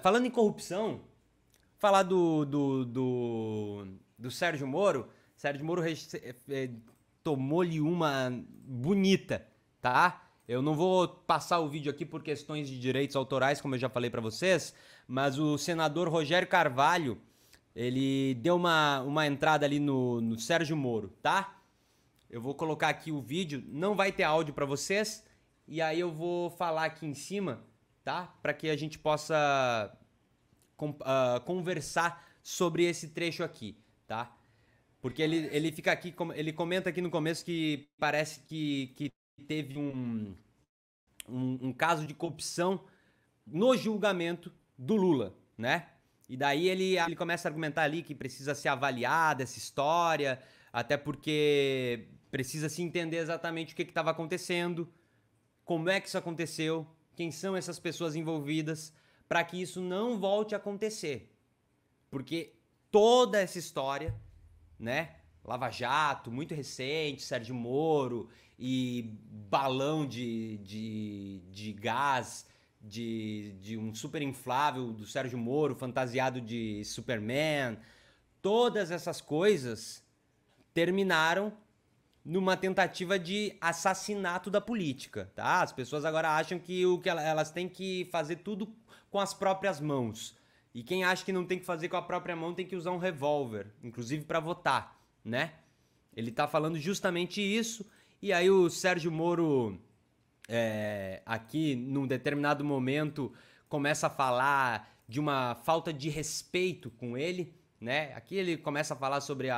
Falando em corrupção, falar do Sérgio Moro. Sérgio Moro tomou-lhe uma bonita, tá? Eu não vou passar o vídeo aqui por questões de direitos autorais, como eu já falei pra vocês, mas o senador Rogério Carvalho, ele deu uma entrada ali no Sérgio Moro, tá? Eu vou colocar aqui o vídeo, não vai ter áudio pra vocês, e aí eu vou falar aqui em cima, tá? Pra que a gente possa conversar sobre esse trecho aqui, tá? Porque ele fica aqui, ele comenta aqui no começo que parece que teve um caso de corrupção no julgamento do Lula, né? E daí ele começa a argumentar ali que precisa ser avaliada essa história, até porque precisa se entender exatamente o que estava acontecendo, como é que isso aconteceu, quem são essas pessoas envolvidas, para que isso não volte a acontecer. Porque toda essa história, né? Lava Jato, muito recente, Sérgio Moro e balão de gás de um super inflável do Sérgio Moro, fantasiado de Superman. Todas essas coisas terminaram numa tentativa de assassinato da política, tá? As pessoas agora acham que elas têm que fazer tudo com as próprias mãos. E quem acha que não tem que fazer com a própria mão tem que usar um revólver, inclusive para votar, né? Ele tá falando justamente isso. E aí o Sérgio Moro, aqui, num determinado momento, começa a falar de uma falta de respeito com ele, né? Aqui ele começa a falar sobre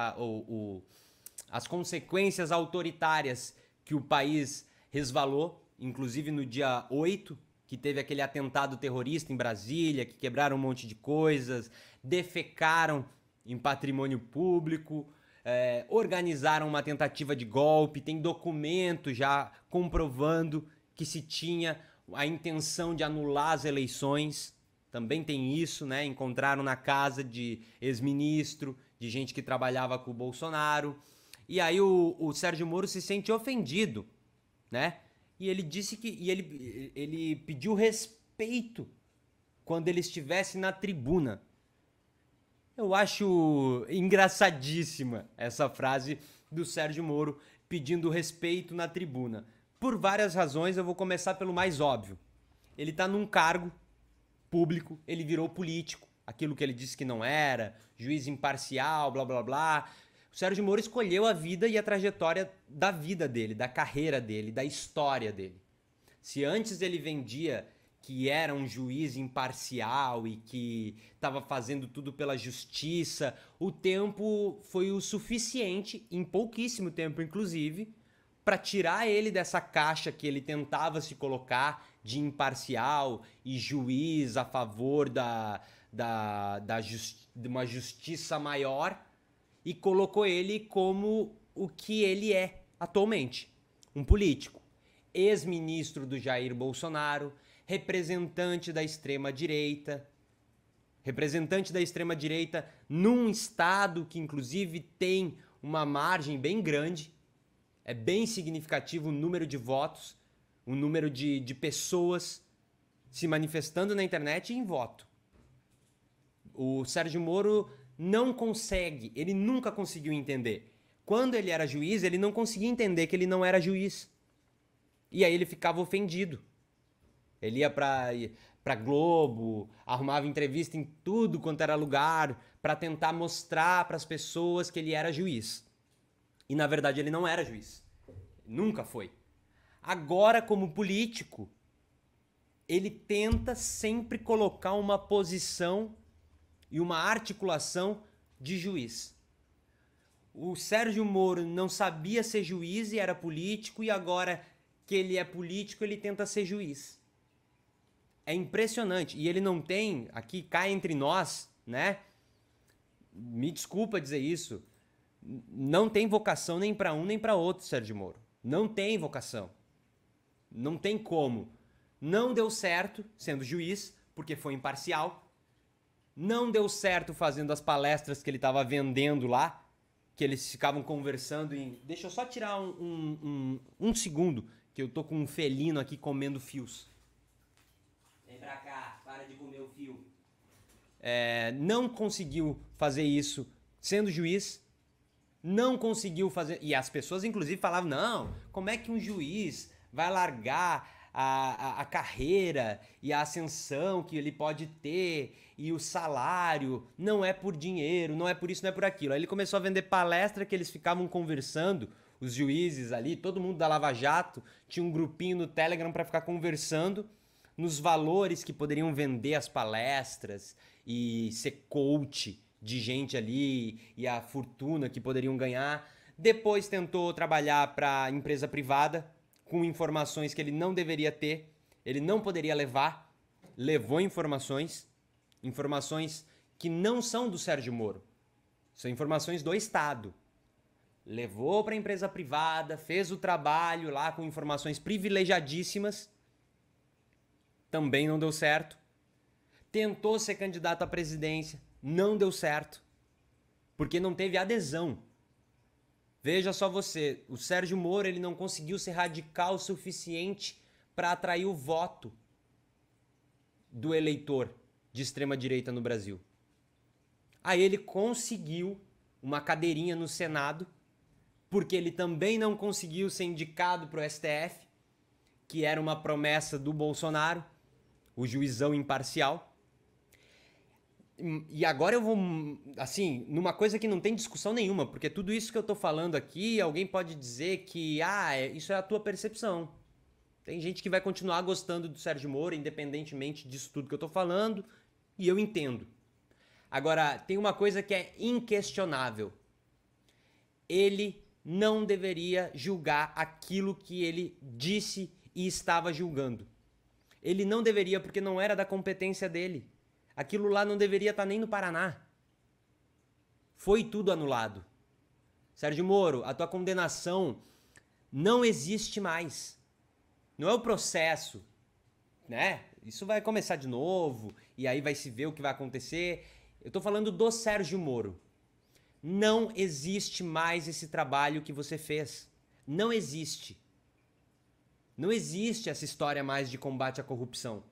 as consequências autoritárias que o país resvalou, inclusive no dia 8, que teve aquele atentado terrorista em Brasília, que quebraram um monte de coisas, defecaram em patrimônio público, organizaram uma tentativa de golpe, tem documento já comprovando que se tinha a intenção de anular as eleições, também tem isso, né? Encontraram na casa de ex-ministro, de gente que trabalhava com o Bolsonaro. E aí o Sérgio Moro se sente ofendido, né? E ele disse que ele pediu respeito quando ele estivesse na tribuna. Eu acho engraçadíssima essa frase do Sérgio Moro pedindo respeito na tribuna. Por várias razões, eu vou começar pelo mais óbvio. Ele está num cargo público, ele virou político, aquilo que ele disse que não era, juiz imparcial, blá blá blá. O Sérgio Moro escolheu a vida e a trajetória da vida dele, da carreira dele, da história dele. Se antes ele vendia que era um juiz imparcial e que estava fazendo tudo pela justiça, o tempo foi o suficiente, em pouquíssimo tempo inclusive, para tirar ele dessa caixa que ele tentava se colocar de imparcial e juiz a favor de uma justiça maior, e colocou ele como o que ele é atualmente, um político, ex-ministro do Jair Bolsonaro, representante da extrema-direita num estado que inclusive tem uma margem bem grande, é bem significativo o número de votos, o número de pessoas se manifestando na internet e em voto. O Sérgio Moro não consegue, ele nunca conseguiu entender. Quando ele era juiz, ele não conseguia entender que ele não era juiz. E aí ele ficava ofendido. Ele ia pra Globo, arrumava entrevista em tudo quanto era lugar, para tentar mostrar para as pessoas que ele era juiz. E na verdade ele não era juiz. Nunca foi. Agora, como político, ele tenta sempre colocar uma posição e uma articulação de juiz. O Sérgio Moro não sabia ser juiz e era político, e agora que ele é político, ele tenta ser juiz. É impressionante. E ele não tem, aqui cá entre nós, né? Me desculpa dizer isso, não tem vocação nem para um nem para outro, Sérgio Moro. Não tem vocação. Não tem como. Não deu certo sendo juiz, porque foi imparcial. Não deu certo fazendo as palestras que ele estava vendendo lá, que eles ficavam conversando em... Deixa eu só tirar um segundo, que eu tô com um felino aqui comendo fios. Vem pra cá, para de comer o fio. Não conseguiu fazer isso sendo juiz. Não conseguiu fazer... E as pessoas, inclusive, falavam, não, como é que um juiz vai largar a carreira e a ascensão que ele pode ter e o salário? Não é por dinheiro, não é por isso, não é por aquilo. Aí ele começou a vender palestra que eles ficavam conversando, os juízes ali, todo mundo da Lava Jato, tinha um grupinho no Telegram para ficar conversando nos valores que poderiam vender as palestras e ser coach de gente ali e a fortuna que poderiam ganhar. Depois tentou trabalhar para empresa privada com informações que ele não deveria ter, ele não poderia levar, levou informações que não são do Sérgio Moro, são informações do Estado. Levou para a empresa privada, fez o trabalho lá com informações privilegiadíssimas, também não deu certo. Tentou ser candidato à presidência, não deu certo, porque não teve adesão. Veja só você, o Sérgio Moro ele não conseguiu ser radical o suficiente para atrair o voto do eleitor de extrema-direita no Brasil. Aí ele conseguiu uma cadeirinha no Senado, porque ele também não conseguiu ser indicado para o STF, que era uma promessa do Bolsonaro, o juizão imparcial. E agora eu vou, assim, numa coisa que não tem discussão nenhuma, porque tudo isso que eu tô falando aqui, alguém pode dizer que, isso é a tua percepção. Tem gente que vai continuar gostando do Sérgio Moro, independentemente disso tudo que eu tô falando, e eu entendo. Agora, tem uma coisa que é inquestionável. Ele não deveria julgar aquilo que ele disse e estava julgando. Ele não deveria, porque não era da competência dele. Aquilo lá não deveria estar nem no Paraná. Foi tudo anulado. Sérgio Moro, a tua condenação não existe mais. Não é o processo, né? Isso vai começar de novo e aí vai se ver o que vai acontecer. Eu tô falando do Sérgio Moro. Não existe mais esse trabalho que você fez. Não existe. Não existe essa história mais de combate à corrupção.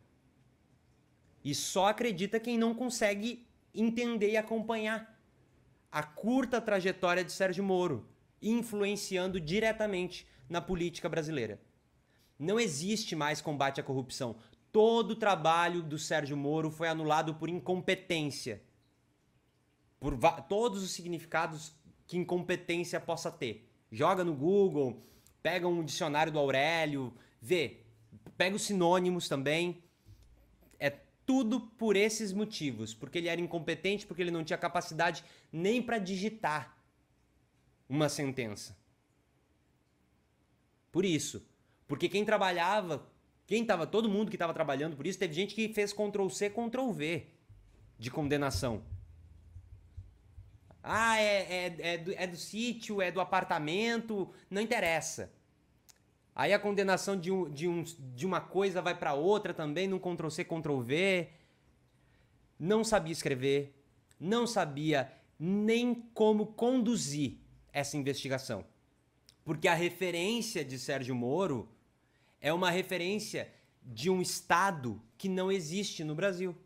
E só acredita quem não consegue entender e acompanhar a curta trajetória de Sérgio Moro, influenciando diretamente na política brasileira. Não existe mais combate à corrupção. Todo o trabalho do Sérgio Moro foi anulado por incompetência. Por todos os significados que incompetência possa ter. Joga no Google, pega um dicionário do Aurélio, vê. Pega os sinônimos também. Tudo por esses motivos, porque ele era incompetente, porque ele não tinha capacidade nem para digitar uma sentença. Por isso, porque quem trabalhava, todo mundo que estava trabalhando por isso, teve gente que fez Ctrl+C, Ctrl+V de condenação. É do sítio, é do apartamento, não interessa. Aí a condenação de uma coisa vai para outra também, num Ctrl+C, Ctrl+V. Não sabia escrever, não sabia nem como conduzir essa investigação. Porque a referência de Sérgio Moro é uma referência de um Estado que não existe no Brasil.